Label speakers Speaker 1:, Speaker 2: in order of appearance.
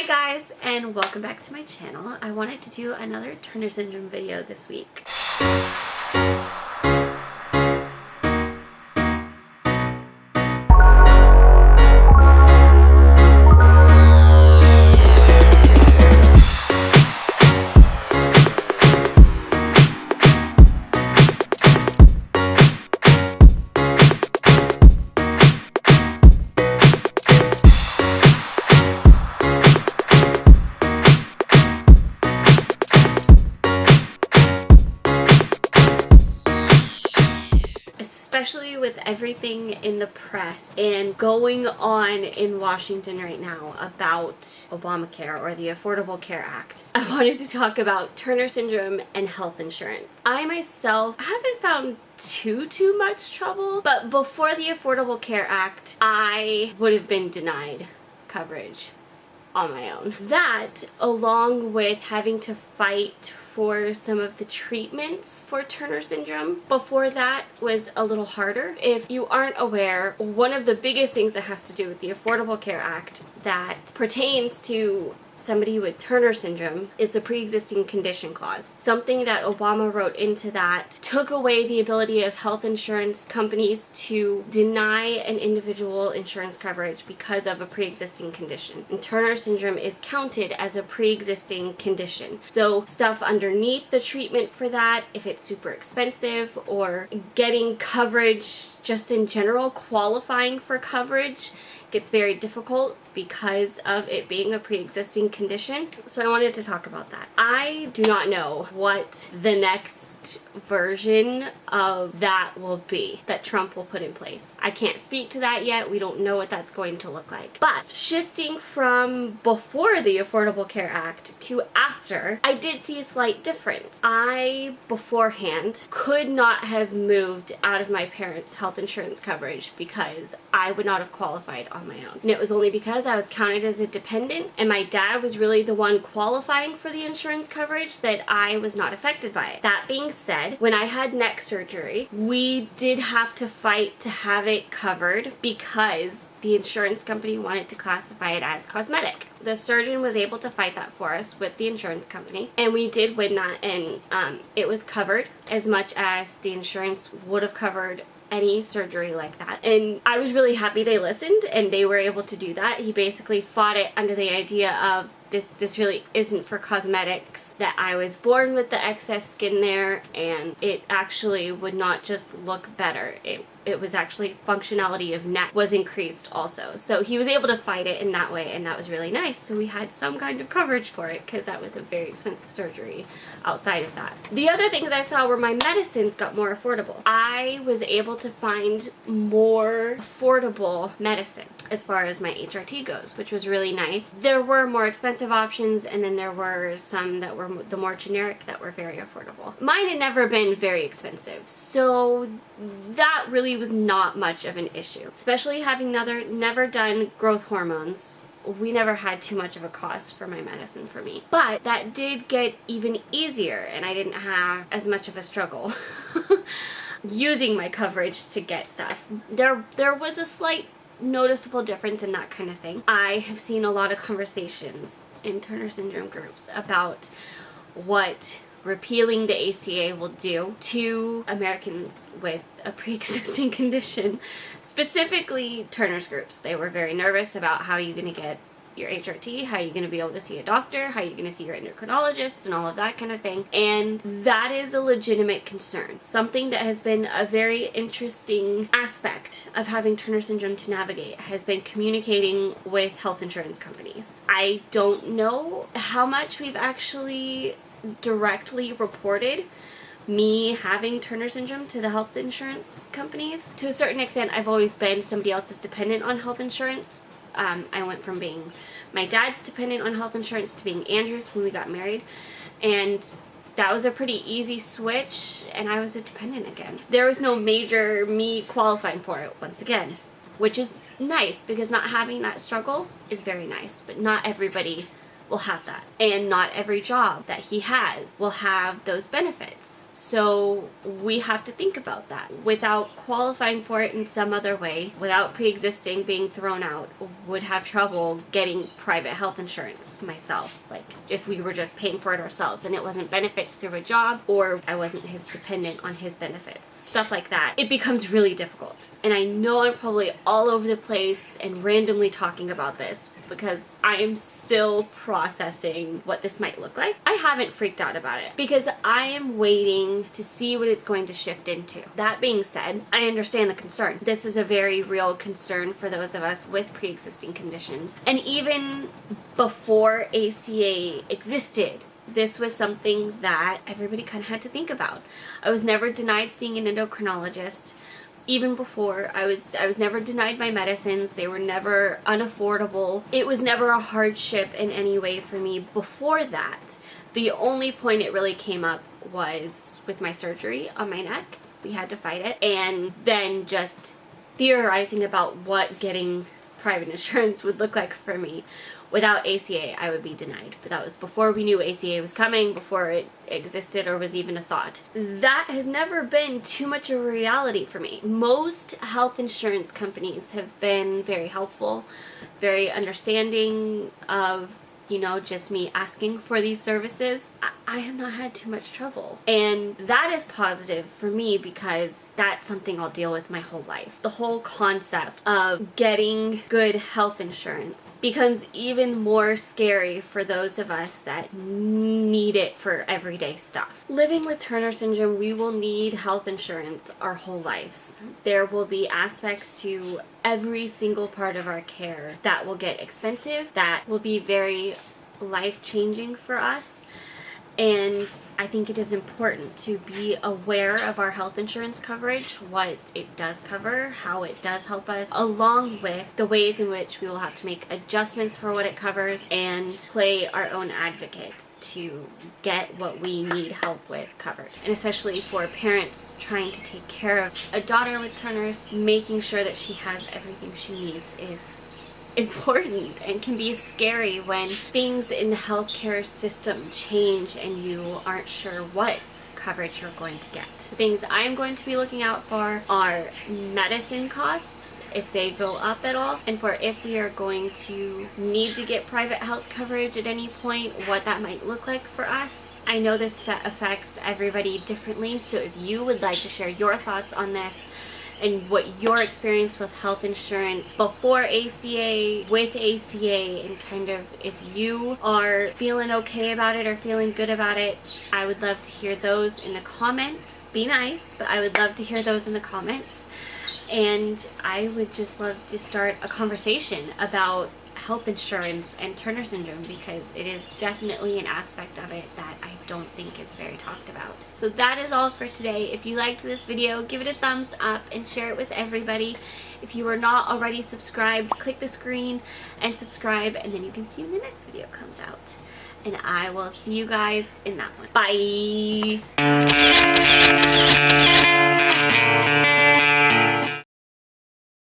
Speaker 1: Hi guys, and welcome back to my channel. I wanted to do another Turner Syndrome video this week. Especially with everything in the press and going on in Washington right now about Obamacare or the Affordable Care Act, I wanted to talk about Turner Syndrome and health insurance. I myself haven't found too much trouble, but before the Affordable Care Act, I would have been denied coverage on my own. That, along with having to fight for some of the treatments for Turner Syndrome before that, was a little harder. If you aren't aware, one of the biggest things that has to do with the Affordable Care Act that pertains to somebody with Turner Syndrome is the pre-existing condition clause. Something that Obama wrote into that took away the ability of health insurance companies to deny an individual insurance coverage because of a pre-existing condition. And Turner Syndrome is counted as a pre-existing condition. So stuff underneath the treatment for that, if it's super expensive, or getting coverage just in general, qualifying for coverage, gets very difficult because of it being a pre-existing condition. So I wanted to talk about that. I do not know what the next version of that will be that Trump will put in place. I can't speak to that yet. We don't know what that's going to look like. But shifting from before the Affordable Care Act to after, I did see a slight difference. I, beforehand, could not have moved out of my parents' health insurance coverage because I would not have qualified on my own. And it was only because I was counted as a dependent and my dad was really the one qualifying for the insurance coverage that I was not affected by it. That being said, when I had neck surgery, we did have to fight to have it covered because the insurance company wanted to classify it as cosmetic. The surgeon was able to fight that for us with the insurance company, and we did win that, and it was covered as much as the insurance would have covered any surgery like that. And I was really happy they listened and they were able to do that. He basically fought it under the idea of this really isn't for cosmetics, that I was born with the excess skin there and it actually would not just look better. It was actually functionality of neck was increased also. So he was able to fight it in that way, and that was really nice. So we had some kind of coverage for it because that was a very expensive surgery outside of that. The other things I saw were my medicines got more affordable. I was able to find more affordable medicine as far as my HRT goes, which was really nice. There were more expensive options, and then there were some that were the more generic that were very affordable. Mine had never been very expensive, so that really was not much of an issue. Especially having never done growth hormones, we never had too much of a cost for my medicine for me. But that did get even easier, and I didn't have as much of a struggle using my coverage to get stuff. There was a slight noticeable difference in that kind of thing. I have seen a lot of conversations in Turner Syndrome groups about what repealing the ACA will do to Americans with a pre-existing condition, specifically Turner's groups. They were very nervous about how you're going to get your HRT, how you're going to be able to see a doctor, how you're going to see your endocrinologist, and all of that kind of thing. And that is a legitimate concern. Something that has been a very interesting aspect of having Turner Syndrome to navigate has been communicating with health insurance companies. I don't know how much we've actually directly reported me having Turner Syndrome to the health insurance companies. To a certain extent, I've always been somebody else's dependent on health insurance. I went from being my dad's dependent on health insurance to being Andrew's when we got married, and that was a pretty easy switch, and I was a dependent again. There was no major me qualifying for it once again, which is nice because not having that struggle is very nice, but not everybody will have that, and not every job that he has will have those benefits. So we have to think about that. Without qualifying for it in some other way, without pre-existing being thrown out, would have trouble getting private health insurance myself. Like if we were just paying for it ourselves and it wasn't benefits through a job, or I wasn't his dependent on his benefits, stuff like that, it becomes really difficult. And I know I'm probably all over the place and randomly talking about this because I am still processing what this might look like. I haven't freaked out about it because I am waiting to see what it's going to shift into. That being said, I understand the concern. This is a very real concern for those of us with pre-existing conditions. And even before ACA existed, this was something that everybody kind of had to think about. I was never denied seeing an endocrinologist. Even before, I was never denied my medicines. They were never unaffordable. It was never a hardship in any way for me before that. The only point it really came up was with my surgery on my neck. We had to fight it. And then just theorizing about what getting private insurance would look like for me. Without ACA, I would be denied. But that was before we knew ACA was coming, before it existed or was even a thought. That has never been too much of a reality for me. Most health insurance companies have been very helpful, very understanding of, you know, just me asking for these services. I have not had too much trouble. And that is positive for me because that's something I'll deal with my whole life. The whole concept of getting good health insurance becomes even more scary for those of us that need it for everyday stuff. Living with Turner syndrome, we will need health insurance our whole lives. There will be aspects to every single part of our care that will get expensive, that will be very life-changing for us. And I think it is important to be aware of our health insurance coverage, what it does cover, how it does help us, along with the ways in which we will have to make adjustments for what it covers and play our own advocate to get what we need help with covered. And especially for parents trying to take care of a daughter with Turner's, making sure that she has everything she needs is important and can be scary when things in the healthcare system change and you aren't sure what coverage you're going to get. The things I'm going to be looking out for are medicine costs, if they go up at all, and for if we are going to need to get private health coverage at any point, what that might look like for us. I know this affects everybody differently, so if you would like to share your thoughts on this and what your experience with health insurance before ACA, with ACA, and kind of if you are feeling okay about it or feeling good about it, I would love to hear those in the comments. Be nice, but I would love to hear those in the comments. And I would just love to start a conversation about health insurance and Turner syndrome because it is definitely an aspect of it that I don't think is very talked about. So that is all for today. If you liked this video, give it a thumbs up and share it with everybody. If you are not already subscribed, click the screen and subscribe, and then you can see when the next video comes out. And I will see you guys in that one. Bye!